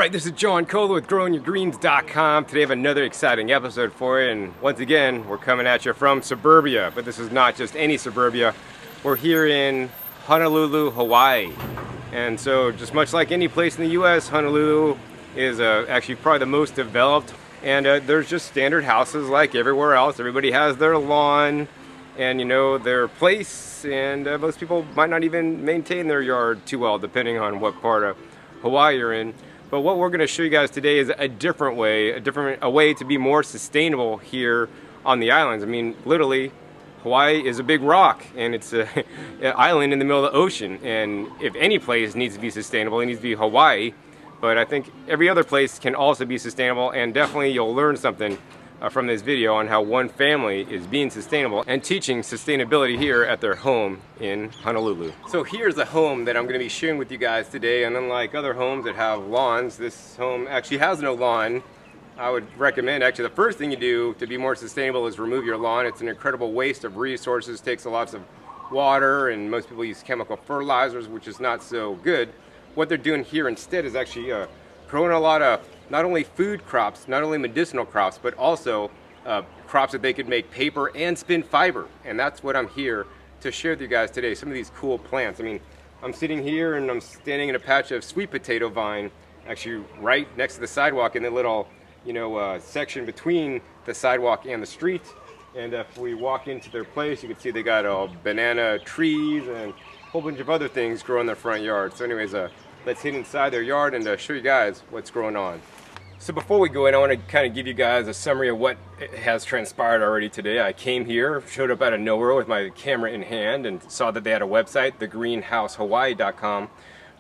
Alright, this is John Kohler with GrowingYourGreens.com. Today I have another exciting episode for you, and once again, we're coming at you from suburbia, but this is not just any suburbia. We're here in Honolulu, Hawaii. And so, just much like any place in the US, Honolulu is actually probably the most developed, and there's just standard houses like everywhere else. Everybody has their lawn and, you know, their place, and most people might not even maintain their yard too well, depending on what part of Hawaii you're in. But what we're going to show you guys today is a different way, a way to be more sustainable here on the islands. I mean, literally, Hawaii is a big rock, and it's an island in the middle of the ocean. And if any place needs to be sustainable, it needs to be Hawaii. But I think every other place can also be sustainable, and definitely you'll learn something from this video on how one family is being sustainable and teaching sustainability here at their home in Honolulu. So here's the home that I'm going to be sharing with you guys today, and unlike other homes that have lawns, this home actually has no lawn. I would recommend, actually, the first thing you do to be more sustainable is remove your lawn. It's an incredible waste of resources, takes lots of water, and most people use chemical fertilizers, which is not so good. What they're doing here instead is actually growing a lot of not only food crops, not only medicinal crops, but also crops that they could make paper and spin fiber. And that's what I'm here to share with you guys today, some of these cool plants. I mean, I'm sitting here and I'm standing in a patch of sweet potato vine, actually right next to the sidewalk in the little, you know, section between the sidewalk and the street. And if we walk into their place, you can see they got banana trees and a whole bunch of other things growing in their front yard. So anyways, let's hit inside their yard and show you guys what's going on. So before we go in, I want to kind of give you guys a summary of what has transpired already today. I came here, showed up out of nowhere with my camera in hand, and saw that they had a website, thegreenhousehawaii.com,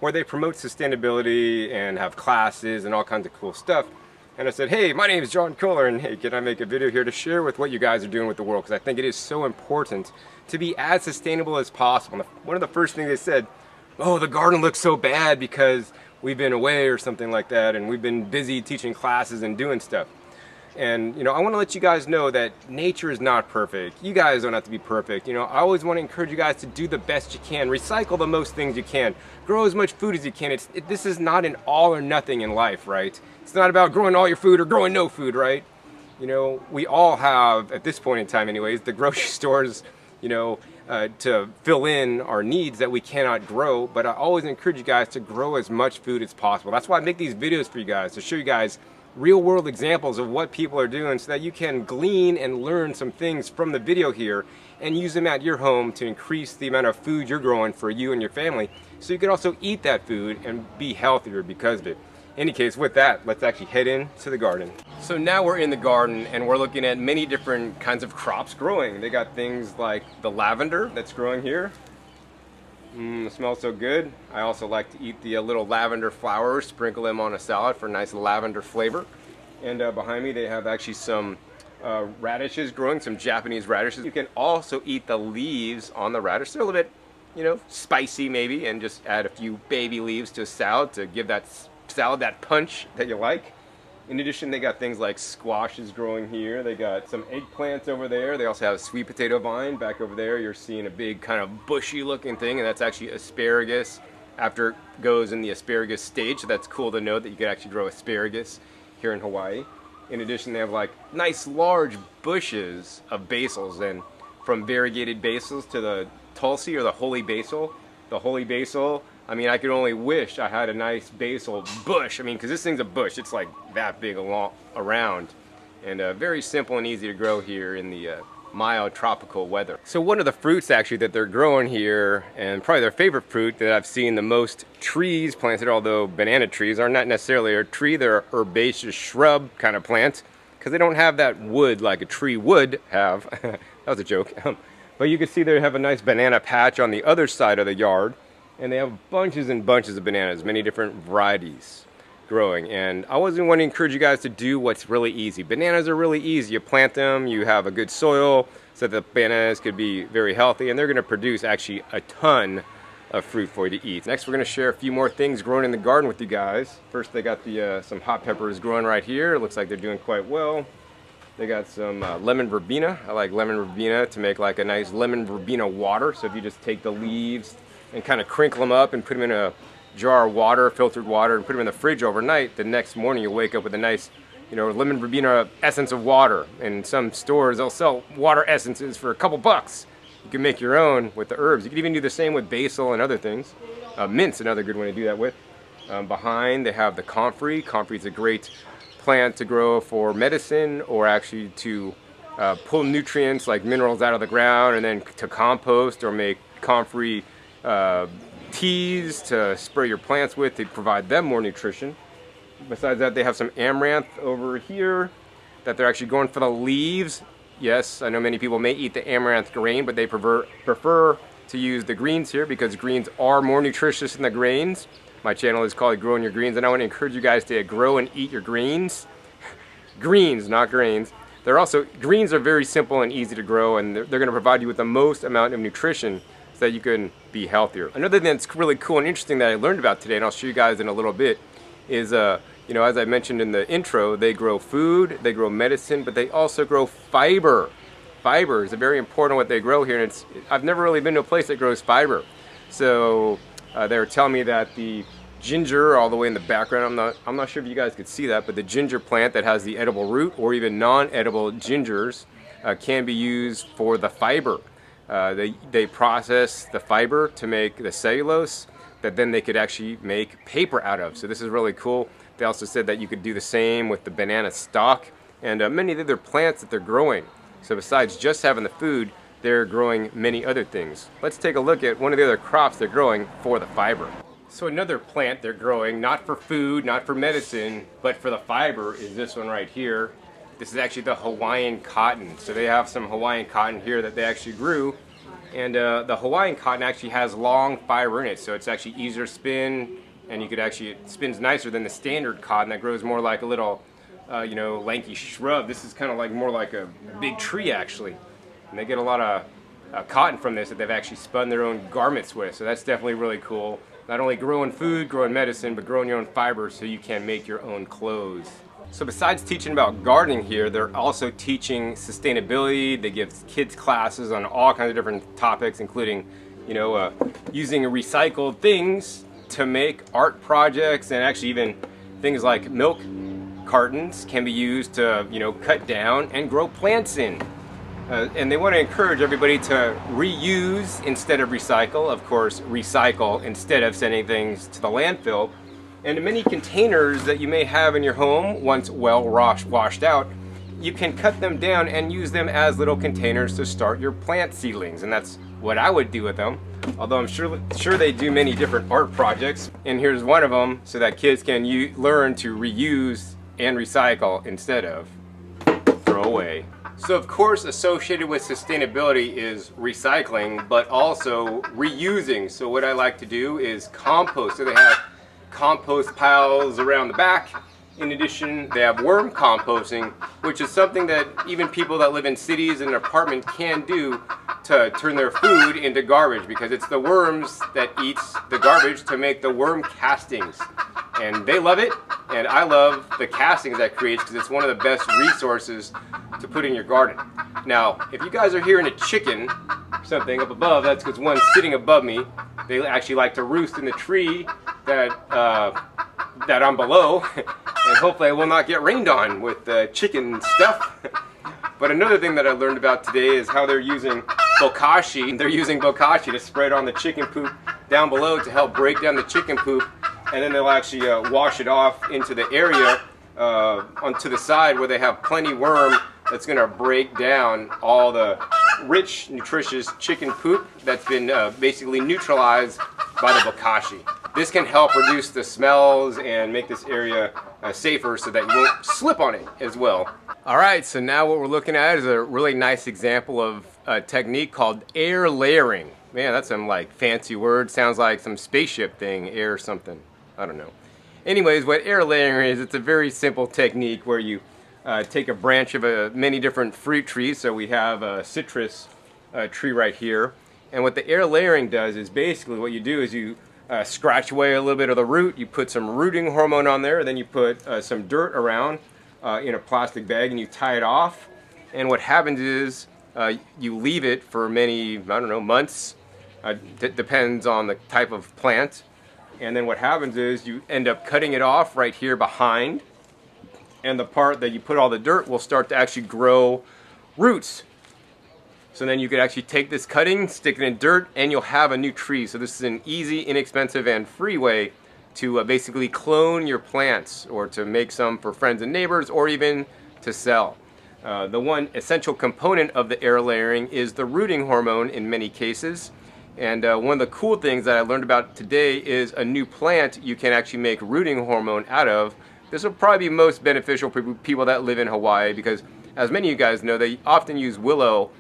where they promote sustainability and have classes and all kinds of cool stuff. And I said, hey, my name is John Kohler, and hey, can I make a video here to share with what you guys are doing with the world? Because I think it is so important to be as sustainable as possible. And one of the first things they said, oh, the garden looks so bad because we've been away or something like that, and we've been busy teaching classes and doing stuff. And, you know, I want to let you guys know that nature is not perfect. You guys don't have to be perfect. You know, I always want to encourage you guys to do the best you can. Recycle the most things you can. Grow as much food as you can. This is not an all or nothing in life, right? It's not about growing all your food or growing no food, right? You know, we all have, at this point in time anyways, the grocery stores, you know, to fill in our needs that we cannot grow, but I always encourage you guys to grow as much food as possible. That's why I make these videos for you guys, to show you guys real world examples of what people are doing so that you can glean and learn some things from the video here and use them at your home to increase the amount of food you're growing for you and your family, so you can also eat that food and be healthier because of it. In any case, with that, let's actually head into the garden. So now we're in the garden and we're looking at many different kinds of crops growing. They got things like the lavender that's growing here. It smells so good. I also like to eat the little lavender flowers, sprinkle them on a salad for a nice lavender flavor. And behind me they have actually some radishes growing, some Japanese radishes. You can also eat the leaves on the radish. They're a little bit, you know, spicy maybe, and just add a few baby leaves to a salad to give that salad that punch that you like. In addition, they got things like squashes growing here. They got some eggplants over there. They also have a sweet potato vine back over there. You're seeing a big kind of bushy looking thing, and that's actually asparagus after it goes in the asparagus stage. So that's cool to know that you could actually grow asparagus here in Hawaii. In addition, they have like nice large bushes of basils, and from variegated basils to the tulsi or the holy basil. The holy basil, I mean, I could only wish I had a nice basil bush. I mean, because this thing's a bush. It's like that big around. And very simple and easy to grow here in the mild tropical weather. So one of the fruits actually that they're growing here, and probably their favorite fruit that I've seen the most trees planted, although banana trees are not necessarily a tree, they're herbaceous shrub kind of plant, because they don't have that wood like a tree would have. That was a joke. But you can see they have a nice banana patch on the other side of the yard. And they have bunches and bunches of bananas, many different varieties growing. And I always want to encourage you guys to do what's really easy. Bananas are really easy. You plant them, you have a good soil so that the bananas could be very healthy, and they're going to produce actually a ton of fruit for you to eat. Next, we're going to share a few more things growing in the garden with you guys. First, they got some hot peppers growing right here. It looks like they're doing quite well. They got some lemon verbena. I like lemon verbena to make like a nice lemon verbena water. So if you just take the leaves and kind of crinkle them up and put them in a jar of water, filtered water, and put them in the fridge overnight, the next morning you wake up with a nice, lemon verbena essence of water. And in some stores, they'll sell water essences for a couple bucks. You can make your own with the herbs. You can even do the same with basil and other things. Mint's another good one to do that with. Behind, they have the comfrey. Comfrey is a great plant to grow for medicine, or actually to pull nutrients like minerals out of the ground, and then to compost or make comfrey teas to spray your plants with to provide them more nutrition. Besides that, they have some amaranth over here that they're actually going for the leaves. Yes, I know many people may eat the amaranth grain, but they prefer to use the greens here because greens are more nutritious than the grains. My channel is called Growing Your Greens, and I want to encourage you guys to grow and eat your greens. Greens, not grains. Greens are very simple and easy to grow, and they're going to provide you with the most amount of nutrition so that you can be healthier. Another thing that's really cool and interesting that I learned about today, and I'll show you guys in a little bit, is as I mentioned in the intro, they grow food, they grow medicine, but they also grow fiber. Fiber is very important what they grow here, and I've never really been to a place that grows fiber. So they were telling me that the ginger, all the way in the background, I'm not sure if you guys could see that, but the ginger plant that has the edible root or even non-edible gingers can be used for the fiber. They process the fiber to make the cellulose that then they could actually make paper out of. So this is really cool. They also said that you could do the same with the banana stalk and many of the other plants that they're growing. So besides just having the food, they're growing many other things. Let's take a look at one of the other crops they're growing for the fiber. So another plant they're growing, not for food, not for medicine, but for the fiber, is this one right here. This is actually the Hawaiian cotton. So they have some Hawaiian cotton here that they actually grew. And the Hawaiian cotton actually has long fiber in it, so it's actually easier to spin, and it spins nicer than the standard cotton that grows more like a little, lanky shrub. This is kind of like more like a big tree actually. And they get a lot of cotton from this that they've actually spun their own garments with, so that's definitely really cool. Not only growing food, growing medicine, but growing your own fiber so you can make your own clothes. So besides teaching about gardening here, they're also teaching sustainability. They give kids classes on all kinds of different topics, including, using recycled things to make art projects, and actually even things like milk cartons can be used to, cut down and grow plants in. And they want to encourage everybody to reuse instead of recycle. Of course, recycle instead of sending things to the landfill. And many containers that you may have in your home, once well washed out, you can cut them down and use them as little containers to start your plant seedlings. And that's what I would do with them. Although I'm sure they do many different art projects. And here's one of them so that kids can learn to reuse and recycle instead of throw away. So of course, associated with sustainability is recycling, but also reusing. So what I like to do is compost. So they have compost piles around the back. In addition, they have worm composting, which is something that even people that live in cities and an apartment can do to turn their food into garbage, because it's the worms that eats the garbage to make the worm castings. And they love it, and I love the castings that creates because it's one of the best resources to put in your garden. Now, if you guys are hearing a chicken or something up above, that's because one's sitting above me. They actually like to roost in the tree that I'm below, and hopefully I will not get rained on with the chicken stuff. But another thing that I learned about today is how they're using bokashi. They're using bokashi to spread on the chicken poop down below to help break down the chicken poop, and then they'll actually wash it off into the area onto the side where they have plenty worm that's going to break down all the rich, nutritious chicken poop that's been basically neutralized by the bokashi. This can help reduce the smells and make this area safer so that you won't slip on it as well. Alright, so now what we're looking at is a really nice example of a technique called air layering. Man, that's some like fancy word. Sounds like some spaceship thing, air something. I don't know. Anyways, what air layering is, it's a very simple technique where you take a branch of many different fruit trees. So we have a citrus tree right here. And what the air layering does is basically what you do is you scratch away a little bit of the root, you put some rooting hormone on there, then you put some dirt around in a plastic bag and you tie it off. And what happens is you leave it for many, months. Depends on the type of plant. And then what happens is you end up cutting it off right here behind, and the part that you put all the dirt will start to actually grow roots. So then you could actually take this cutting, stick it in dirt, and you'll have a new tree. So this is an easy, inexpensive, and free way to basically clone your plants, or to make some for friends and neighbors, or even to sell. The one essential component of the air layering is the rooting hormone in many cases. And one of the cool things that I learned about today is a new plant you can actually make rooting hormone out of. This will probably be most beneficial for people that live in Hawaii, because as many of you guys know, they often use willow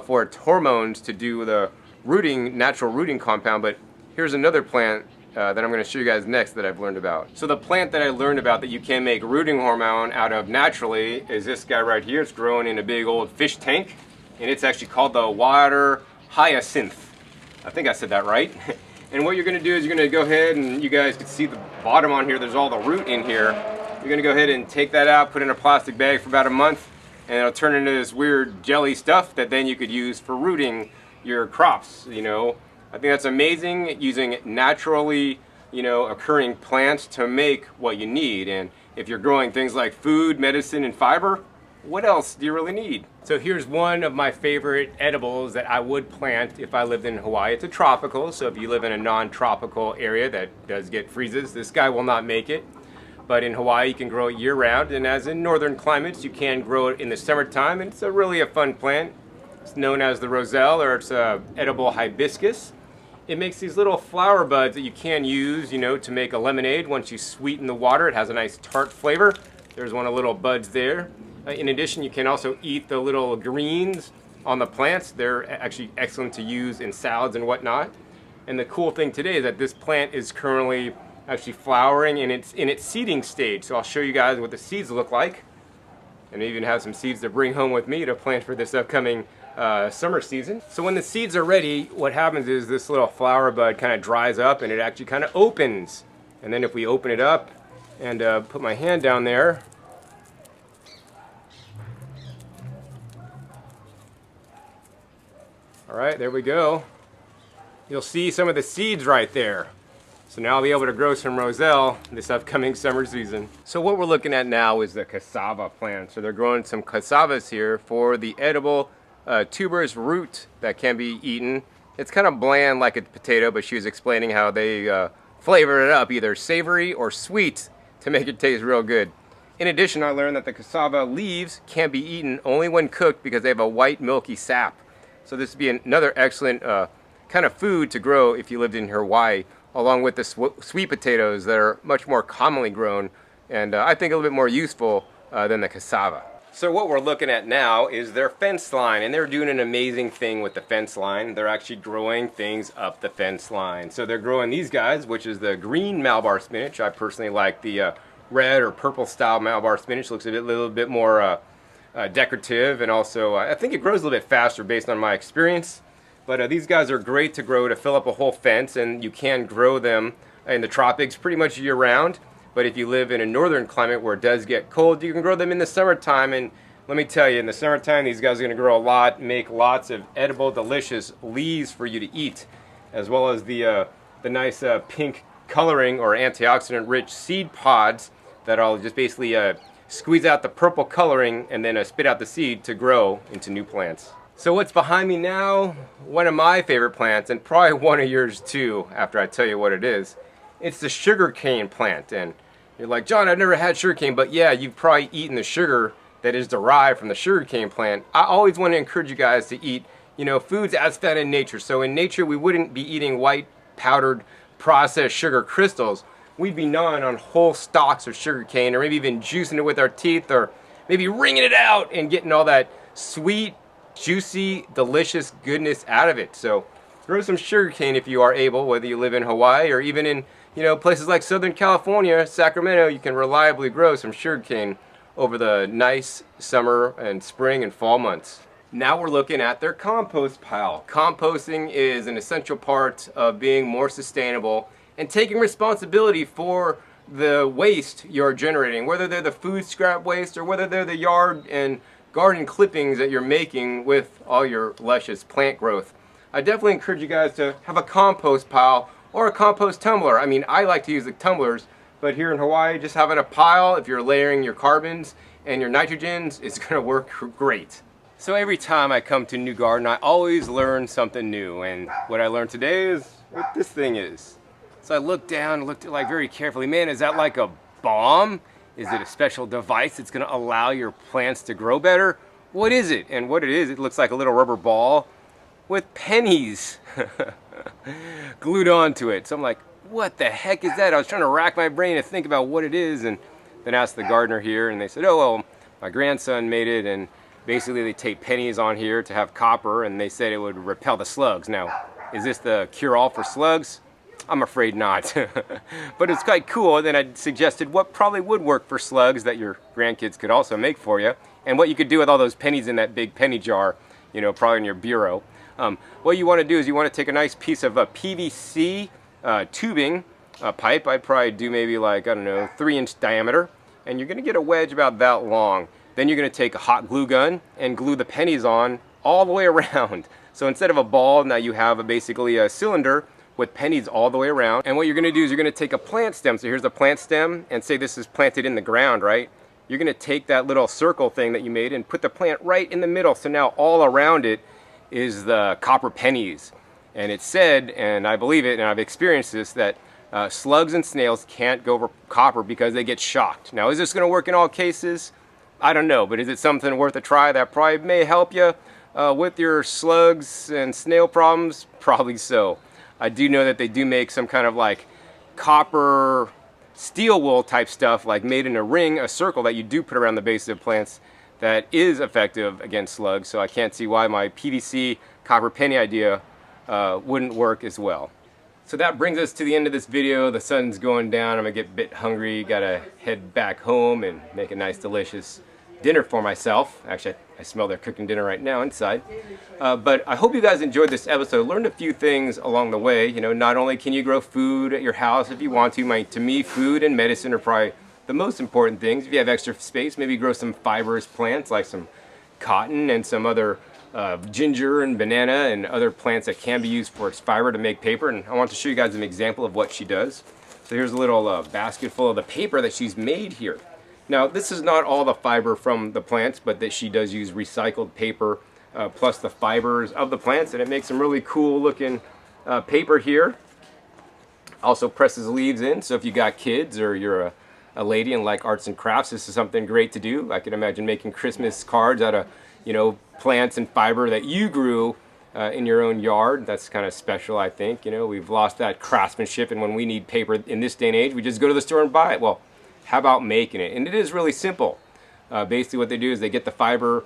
for its hormones to do the rooting, natural rooting compound. But here's another plant that I'm going to show you guys next that I've learned about. So the plant that I learned about that you can make rooting hormone out of naturally is this guy right here. It's growing in a big old fish tank, and it's actually called the water hyacinth. I think I said that right. And what you're going to do is you're going to go ahead, and you guys can see the bottom on here, there's all the root in here. You're going to go ahead and take that out, put it in a plastic bag for about a month, and it'll turn into this weird jelly stuff that then you could use for rooting your crops. You know, I think that's amazing, using naturally, you know, occurring plants to make what you need. And if you're growing things like food, medicine, and fiber, what else do you really need? So here's one of my favorite edibles that I would plant if I lived in Hawaii. It's a tropical, so if you live in a non-tropical area that does get freezes, this guy will not make it. But in Hawaii, you can grow it year-round, and as in northern climates, you can grow it in the summertime, and it's really a fun plant. It's known as the roselle, or it's a edible hibiscus. It makes these little flower buds that you can use, you know, to make a lemonade. Once you sweeten the water, it has a nice tart flavor. There's one of the little buds there. In addition, you can also eat the little greens on the plants. They're actually excellent to use in salads and whatnot. And the cool thing today is that this plant is currently actually flowering, and it's in its seeding stage. So I'll show you guys what the seeds look like. And I even have some seeds to bring home with me to plant for this upcoming summer season. So when the seeds are ready, what happens is this little flower bud kind of dries up, and it actually kind of opens. And then if we open it up and put my hand down there, all right, there we go. You'll see some of the seeds right there. So now I'll be able to grow some roselle this upcoming summer season. So what we're looking at now is the cassava plant. So they're growing some cassavas here for the edible tuberous root that can be eaten. It's kind of bland like a potato, but she was explaining how they flavor it up, either savory or sweet, to make it taste real good. In addition, I learned that the cassava leaves can be eaten only when cooked because they have a white milky sap. So this would be another excellent kind of food to grow if you lived in Hawaii, along with the sweet potatoes that are much more commonly grown, and I think a little bit more useful than the cassava. So what we're looking at now is their fence line, and they're doing an amazing thing with the fence line. They're actually growing things up the fence line. So they're growing these guys, which is the green Malabar spinach. I personally like the red or purple style Malabar spinach. Looks a little bit more decorative, and also I think it grows a little bit faster based on my experience. But these guys are great to grow to fill up a whole fence, and you can grow them in the tropics pretty much year-round. But if you live in a northern climate where it does get cold, you can grow them in the summertime. And let me tell you, in the summertime, these guys are going to grow a lot, make lots of edible, delicious leaves for you to eat, as well as the nice pink coloring or antioxidant-rich seed pods that I'll just basically squeeze out the purple coloring and then spit out the seed to grow into new plants. So what's behind me now? One of my favorite plants, and probably one of yours too, after I tell you what it is. It's the sugarcane plant. And you're like, John, I've never had sugarcane, but yeah, you've probably eaten the sugar that is derived from the sugarcane plant. I always want to encourage you guys to eat, you know, foods as found in nature. So in nature, we wouldn't be eating white powdered processed sugar crystals. We'd be gnawing on whole stalks of sugarcane, or maybe even juicing it with our teeth, or maybe wringing it out and getting all that sweet, juicy, delicious goodness out of it. So grow some sugarcane if you are able, whether you live in Hawaii or even in, you know, places like Southern California, Sacramento. You can reliably grow some sugarcane over the nice summer and spring and fall months. Now we're looking at their compost pile. Composting is an essential part of being more sustainable and taking responsibility for the waste you're generating, whether they're the food scrap waste or whether they're the yard and garden clippings that you're making with all your luscious plant growth. I definitely encourage you guys to have a compost pile or a compost tumbler. I mean, I like to use the tumblers, but here in Hawaii, just having a pile, if you're layering your carbons and your nitrogens, it's gonna work great. So every time I come to a new garden, I always learn something new, and what I learned today is what this thing is. So I looked down, looked at it like very carefully. Man, is that like a bomb? Is it a special device that's gonna allow your plants to grow better? What is it? And what it is, it looks like a little rubber ball with pennies glued onto it. So I'm like, what the heck is that? I was trying to rack my brain to think about what it is, and then asked the gardener here, and they said, oh, well, my grandson made it, and basically they tape pennies on here to have copper, and they said it would repel the slugs. Now, is this the cure-all for slugs? I'm afraid not. But it's quite cool. And then I suggested what probably would work for slugs that your grandkids could also make for you, and what you could do with all those pennies in that big penny jar, you know, probably in your bureau. What you want to do is you want to take a nice piece of PVC tubing pipe. I'd probably do maybe like, I don't know, 3-inch diameter, and you're going to get a wedge about that long. Then you're going to take a hot glue gun and glue the pennies on all the way around. So instead of a ball, now you have basically a cylinder with pennies all the way around. And what you're going to do is you're going to take a plant stem. So here's a plant stem, and say this is planted in the ground, right? You're going to take that little circle thing that you made and put the plant right in the middle. So now all around it is the copper pennies. And it's said, and I believe it, and I've experienced this, that slugs and snails can't go over copper because they get shocked. Now, is this going to work in all cases? I don't know, but is it something worth a try that probably may help you with your slugs and snail problems? Probably so. I do know that they do make some kind of like copper steel wool type stuff, like made in a ring, a circle that you do put around the base of plants, that is effective against slugs. So I can't see why my PVC copper penny idea wouldn't work as well. So that brings us to the end of this video. The sun's going down. I'm gonna get a bit hungry. Gotta head back home and make a nice delicious dinner for myself. Actually, I smell they're cooking dinner right now inside. But I hope you guys enjoyed this episode. Learned a few things along the way. You know, not only can you grow food at your house if you want to. To me, food and medicine are probably the most important things. If you have extra space, maybe grow some fibrous plants like some cotton and some other ginger and banana and other plants that can be used for its fiber to make paper. And I want to show you guys an example of what she does. So here's a little basket full of the paper that she's made here. Now, this is not all the fiber from the plants, but that she does use recycled paper plus the fibers of the plants, and it makes some really cool looking paper here. Also presses leaves in, so if you got kids or you're a lady and like arts and crafts, this is something great to do. I can imagine making Christmas cards out of, you know, plants and fiber that you grew in your own yard. That's kind of special, I think. You know, we've lost that craftsmanship, and when we need paper in this day and age, we just go to the store and buy it. Well, how about making it? And it is really simple. Basically what they do is they get the fiber,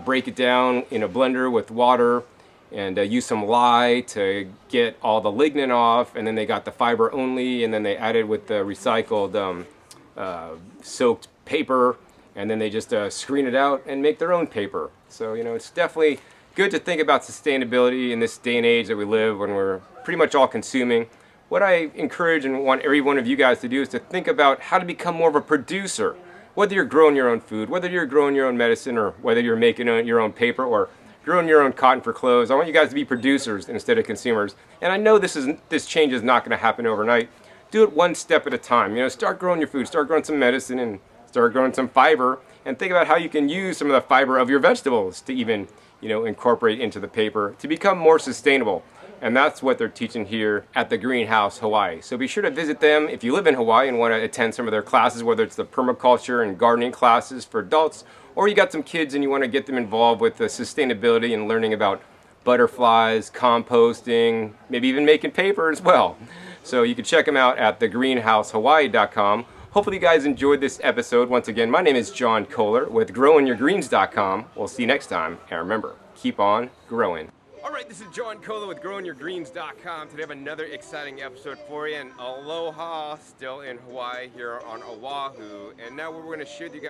break it down in a blender with water, and use some lye to get all the lignin off, and then they got the fiber only, and then they added with the recycled soaked paper, and then they just screen it out and make their own paper. So, you know, it's definitely good to think about sustainability in this day and age that we live, when we're pretty much all consuming. What I encourage and want every one of you guys to do is to think about how to become more of a producer. Whether you're growing your own food, whether you're growing your own medicine, or whether you're making your own paper, or growing your own cotton for clothes, I want you guys to be producers instead of consumers. And I know this change is not going to happen overnight. Do it one step at a time. You know, start growing your food, start growing some medicine, and start growing some fiber, and think about how you can use some of the fiber of your vegetables to even, you know, incorporate into the paper to become more sustainable. And that's what they're teaching here at the Greenhouse Hawaii. So be sure to visit them if you live in Hawaii and want to attend some of their classes, whether it's the permaculture and gardening classes for adults, or you got some kids and you want to get them involved with the sustainability and learning about butterflies, composting, maybe even making paper as well. So you can check them out at thegreenhousehawaii.com. Hopefully you guys enjoyed this episode. Once again, my name is John Kohler with growingyourgreens.com. We'll see you next time, and remember, keep on growing. All right, this is John Kohler with growingyourgreens.com. Today I have another exciting episode for you, and aloha, still in Hawaii here on Oahu. And now we're going to share with you guys